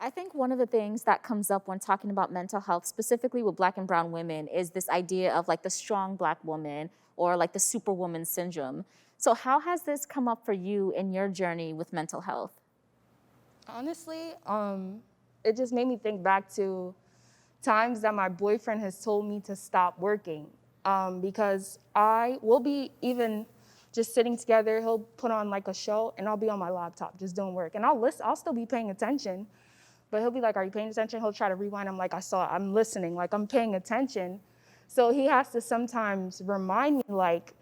I think one of the things that comes up when talking about mental health, specifically with Black and brown women, is this idea of like the strong Black woman or like the superwoman syndrome. So, how has this come up for you in your journey with mental health? Honestly, it just made me think back to times that my boyfriend has told me to stop working because I will be even just sitting together. He'll put on like a show, and I'll be on my laptop just doing work, and I'll listen. I'll still be paying attention, but he'll be like, "Are you paying attention?" He'll try to rewind. I'm like, I'm listening, like I'm paying attention." So he has to sometimes remind me, like,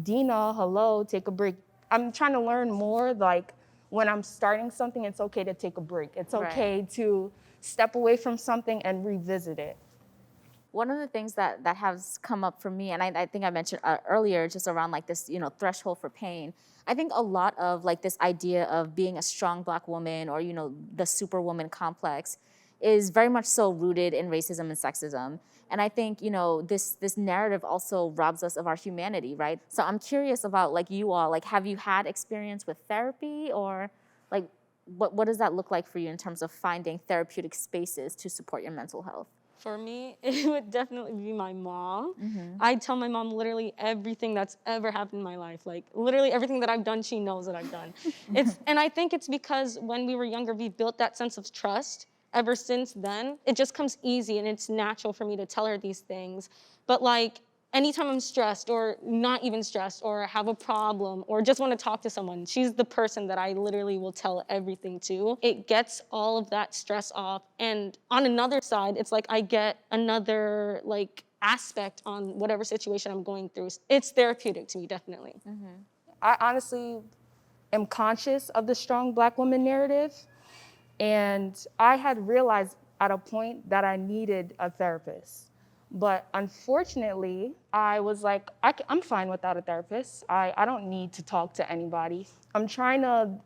"Dina, hello, take a break." I'm trying to learn more, like, when I'm starting something, it's okay to take a break. It's Right. okay to step away from something and revisit it. One of the things that has come up for me, and I think I mentioned earlier, just around like this, threshold for pain. I think a lot of like this idea of being a strong Black woman, or the superwoman complex, is very much so rooted in racism and sexism. And I think this narrative also robs us of our humanity, right? So I'm curious about like you all, like have you had experience with therapy, or like what does that look like for you in terms of finding therapeutic spaces to support your mental health? For me, it would definitely be my mom. Mm-hmm. I tell my mom literally everything that's ever happened in my life. Like literally everything that I've done, she knows that I've done. And I think it's because when we were younger, we built that sense of trust. Ever since then, it just comes easy and it's natural for me to tell her these things. But like anytime I'm stressed or not even stressed or have a problem or just want to talk to someone, she's the person that I literally will tell everything to. It gets all of that stress off. And on another side, it's like I get another like aspect on whatever situation I'm going through. It's therapeutic to me, definitely. I honestly am conscious of the strong Black woman narrative, and I had realized at a point that I needed a therapist. But unfortunately, I was like, I'm fine without a therapist. I don't need to talk to anybody. I'm trying to,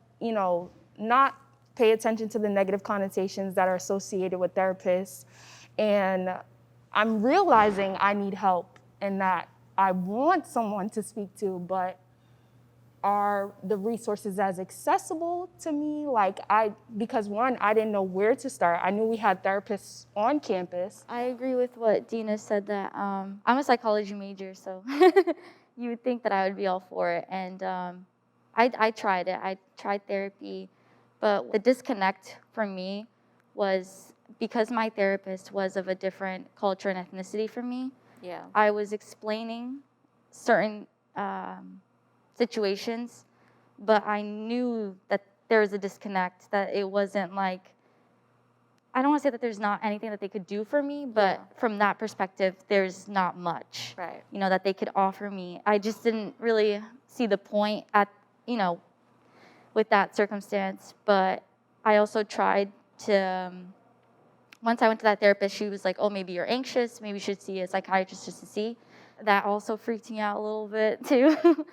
not pay attention to the negative connotations that are associated with therapists. And I'm realizing I need help and that I want someone to speak to, but are the resources as accessible to me? Because one, I didn't know where to start. I knew we had therapists on campus. I agree with what Dina said that I'm a psychology major, so you would think that I would be all for it. And I tried it. I tried therapy, but the disconnect for me was because my therapist was of a different culture and ethnicity from me. Yeah. I was explaining certain situations, but I knew that there was a disconnect, that it wasn't like, I don't want to say that there's not anything that they could do for me, but from that perspective, there's not much, Right. that they could offer me. I just didn't really see the point at, with that circumstance. But I also tried to, once I went to that therapist, she was like, oh, maybe you're anxious. Maybe you should see a psychiatrist just to see. That also freaked me out a little bit too.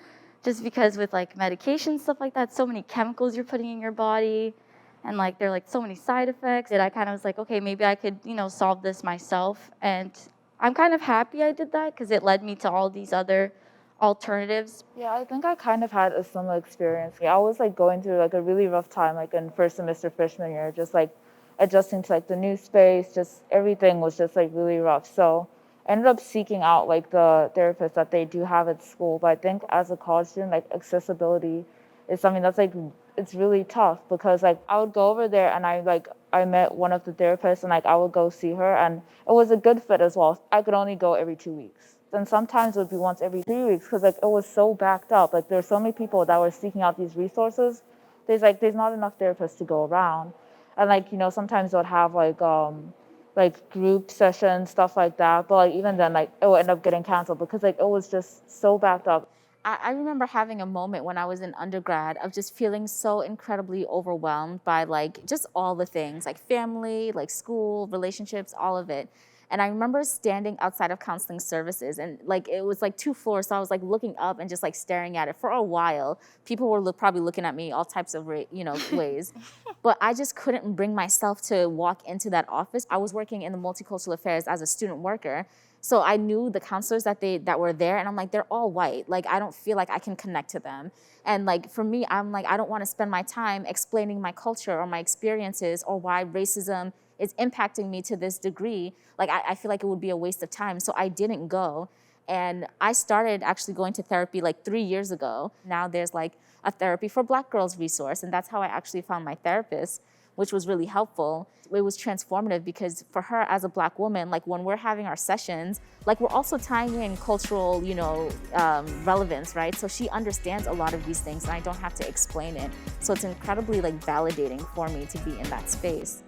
Just because with like medication, stuff like that, so many chemicals you're putting in your body. And like there are like so many side effects that I kind of was like, okay, maybe I could, solve this myself. And I'm kind of happy I did that because it led me to all these other alternatives. Yeah, I think I kind of had a similar experience. Yeah, I was like going through like a really rough time, like in first semester freshman year, just like adjusting to like the new space, just everything was just like really rough. So I ended up seeking out like the therapist that they do have at school. But I think as a college student, like accessibility is something that's like it's really tough because like I would go over there and I met one of the therapists and like I would go see her and it was a good fit as well. I could only go every 2 weeks. And sometimes it would be once every 3 weeks because like it was so backed up. Like there's so many people that were seeking out these resources. There's not enough therapists to go around. And like, sometimes they'll have like group sessions, stuff like that. But like even then like it would end up getting canceled because like it was just so backed up. I remember having a moment when I was in undergrad of just feeling so incredibly overwhelmed by like just all the things, like family, like school, relationships, all of it. And I remember standing outside of counseling services, and like it was like 2 floors, so I was like looking up and just like staring at it for a while. People were probably looking at me all types of ways, but I just couldn't bring myself to walk into that office. I was working in the multicultural affairs as a student worker, so I knew the counselors that were there, and I'm like, they're all white. Like I don't feel like I can connect to them. And like for me, I'm like, I don't want to spend my time explaining my culture or my experiences or why racism is impacting me to this degree. Like I feel like it would be a waste of time. So I didn't go. And I started actually going to therapy like 3 years ago. Now there's like a therapy for Black girls resource. And that's how I actually found my therapist, which was really helpful. It was transformative because for her as a Black woman, like when we're having our sessions, like we're also tying in cultural, relevance, right? So she understands a lot of these things and I don't have to explain it. So it's incredibly like validating for me to be in that space.